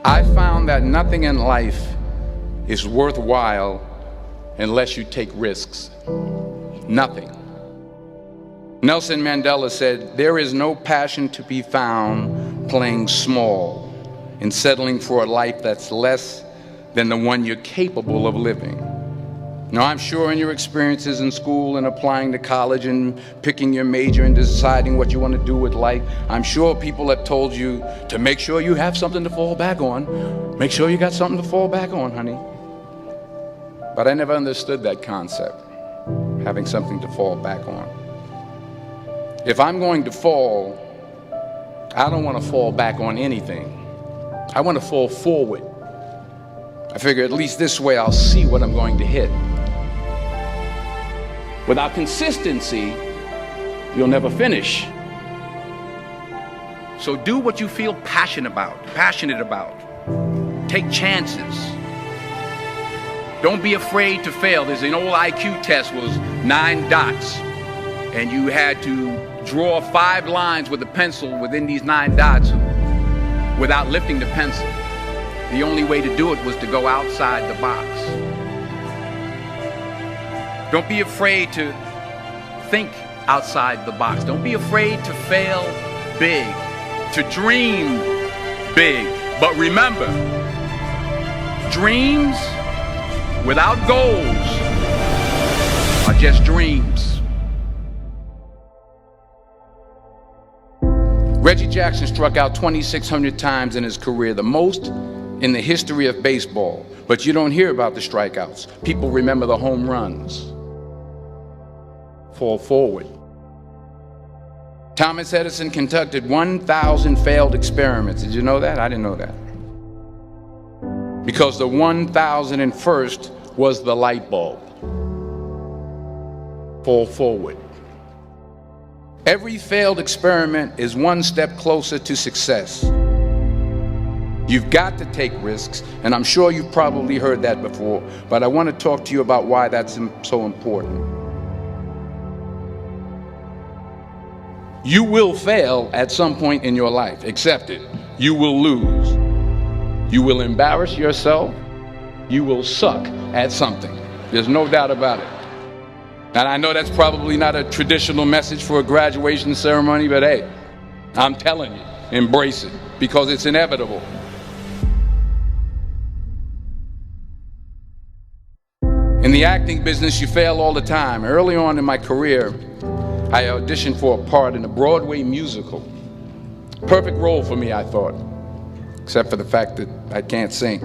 I found that nothing in life is worthwhile unless you take risks. Nothing. Nelson Mandela said, "There is no passion to be found playing small and settling for a life that's less than the one you're capable of living." Now, I'm sure in your experiences in school and applying to college and picking your major and deciding what you want to do with life, I'm sure people have told you to make sure you have something to fall back on. Make sure you got something to fall back on, honey. But I never understood that concept, having something to fall back on. If I'm going to fall, I don't want to fall back on anything. I want to fall forward. I figure at least this way I'll see what I'm going to hit. Without consistency, you'll never finish. So do what you feel passionate about. Take chances. Don't be afraid to fail. There's an old IQ test, was 9 dots, and you had to draw 5 lines with a pencil within these 9 dots without lifting the pencil. The only way to do it was to go outside the box. Don't be afraid to think outside the box. Don't be afraid to fail big, to dream big. But remember, dreams without goals are just dreams. Reggie Jackson struck out 2,600 times in his career, the most in the history of baseball. But you don't hear about the strikeouts. People remember the home runs. Fall forward. Thomas Edison conducted 1,000 failed experiments. Did you know that? I didn't know that. Because the 1,001st was the light bulb. Fall forward. Every failed experiment is one step closer to success. You've got to take risks, and I'm sure you've probably heard that before, but I want to talk to you about why that's so important. You will fail at some point in your life. Accept it. You will lose. You will embarrass yourself. You will suck at something. There's no doubt about it. And I know that's probably not a traditional message for a graduation ceremony, but hey, I'm telling you, embrace it, because it's inevitable. In the acting business, you fail all the time. Early on in my career, I auditioned for a part in a Broadway musical. Perfect role for me, I thought, except for the fact that I can't sing.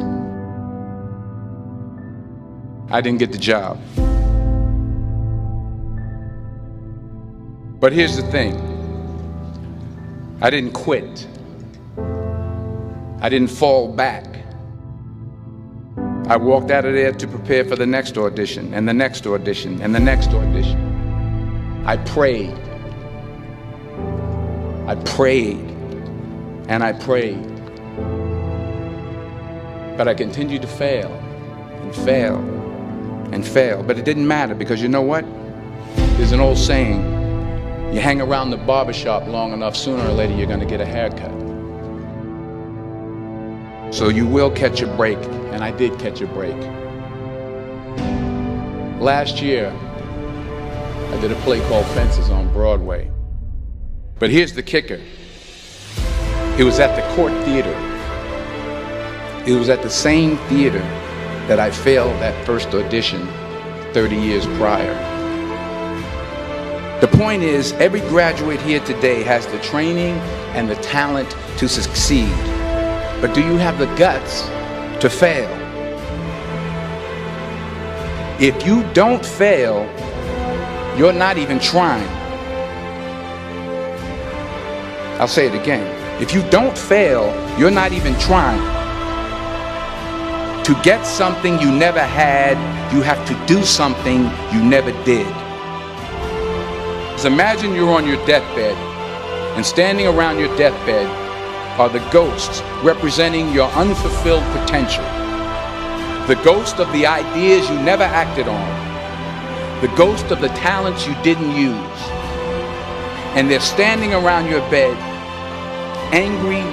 I didn't get the job. But here's the thing. I didn't quit. I didn't fall back. I walked out of there to prepare for the next audition, and the next audition, and the next audition. I prayed. I prayed. And I prayed. But I continued to fail, and fail, and fail. But it didn't matter, because you know what? There's an old saying, you hang around the barbershop long enough, sooner or later you're going to get a haircut. So you will catch a break, and I did catch a break. Last year, I did a play called Fences on Broadway. But here's the kicker. It was at the Court Theater. It was at the same theater that I failed that first audition 30 years prior. The point is, every graduate here today has the training and the talent to succeed. But do you have the guts to fail? If you don't fail, you're not even trying. I'll say it again. If you don't fail, you're not even trying. To get something you never had, you have to do something you never did. So imagine you're on your deathbed, and standing around your deathbed are the ghosts representing your unfulfilled potential. The ghost of the ideas you never acted on. The ghost of the talents you didn't use. And they're standing around your bed, angry,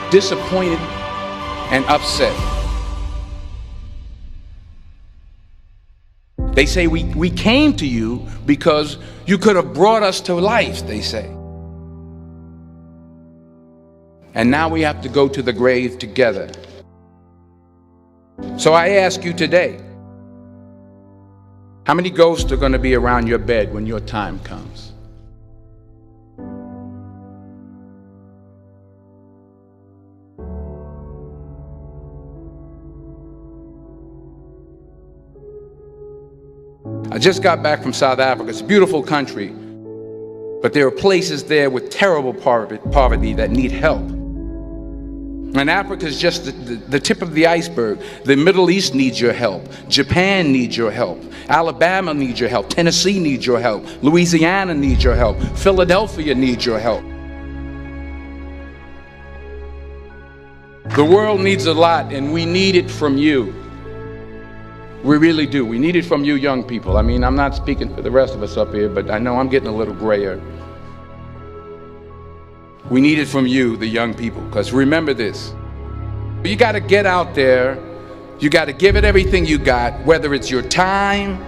disappointed, and upset. They say we came to you because you could have brought us to life, they say. And now we have to go to the grave together. So I ask you today, how many ghosts are going to be around your bed when your time comes? I just got back from South Africa. It's a beautiful country, but there are places there with terrible poverty that need help. And Africa is just the tip of the iceberg. The Middle East needs your help. Japan needs your help. Alabama needs your help. Tennessee needs your help. Louisiana needs your help. Philadelphia needs your help. The world needs a lot, and we need it from you. We really do. We need it from you young people. I mean, I'm not speaking for the rest of us up here, but I know I'm getting a little grayer. We need it from you, the young people, because remember this. You got to get out there. You got to give it everything you got, whether it's your time,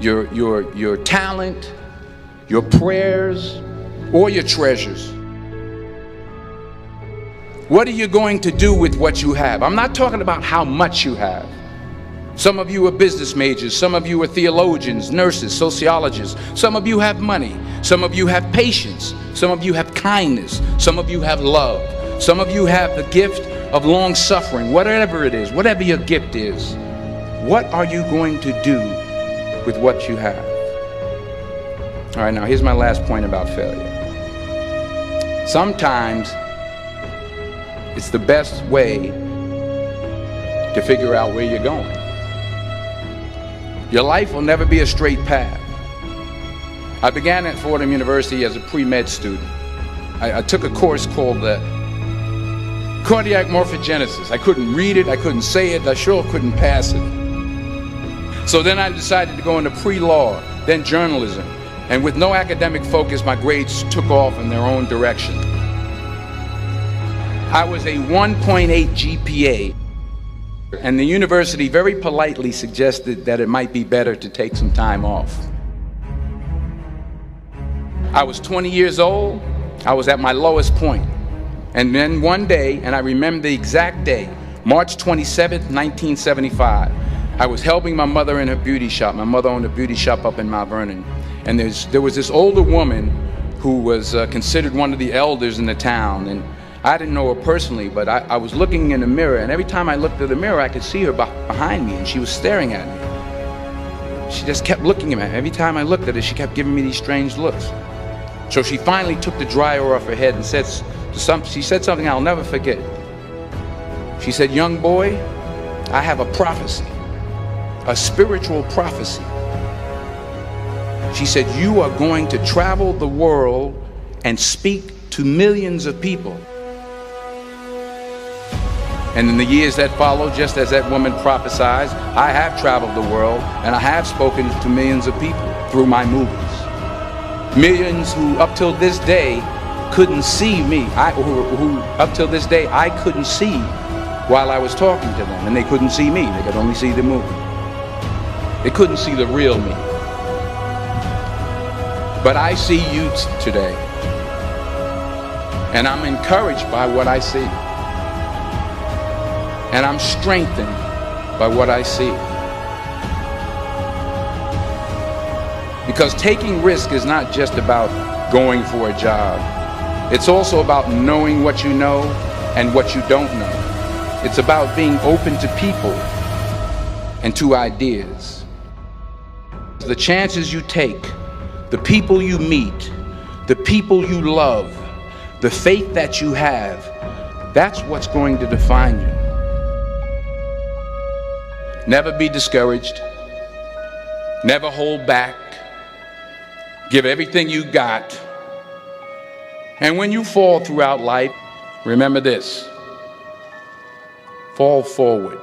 your talent, your prayers, or your treasures. What are you going to do with what you have? I'm not talking about how much you have. Some of you are business majors, some of you are theologians, nurses, sociologists, some of you have money, some of you have patience, some of you have kindness, some of you have love, some of you have the gift of long suffering, whatever it is, whatever your gift is. What are you going to do with what you have? All right, now here's my last point about failure. Sometimes it's the best way to figure out where you're going. Your life will never be a straight path. I began at Fordham University as a pre-med student. I took a course called cardiac morphogenesis. I couldn't read it, I couldn't say it, I sure couldn't pass it. So then I decided to go into pre-law, then journalism. And with no academic focus, my grades took off in their own direction. I was a 1.8 GPA. And the university very politely suggested that it might be better to take some time off. I was 20 years old. I was at my lowest point. And then one day, and I remember the exact day, March 27th, 1975, I was helping my mother in her beauty shop. My mother owned a beauty shop up in Mount Vernon. And there was this older woman who was considered one of the elders in the town. And I didn't know her personally, but I was looking in the mirror, and every time I looked at the mirror, I could see her behind me, and she was staring at me. She just kept looking at me. Every time I looked at her, she kept giving me these strange looks. So she finally took the dryer off her head and she said something I'll never forget. She said, "Young boy, I have a prophecy, a spiritual prophecy." She said, "You are going to travel the world and speak to millions of people." And in the years that followed, just as that woman prophesied, I have traveled the world and I have spoken to millions of people through my movies. Millions who up till this day couldn't see me, who up till this day I couldn't see while I was talking to them, and they couldn't see me, they could only see the movie. They couldn't see the real me. But I see you today, and I'm encouraged by what I see. And I'm strengthened by what I see. Because taking risk is not just about going for a job. It's also about knowing what you know and what you don't know. It's about being open to people and to ideas. The chances you take, the people you meet, the people you love, the faith that you have, that's what's going to define you. Never be discouraged. Never hold back. Give everything you got. And when you fall throughout life, remember this: fall forward.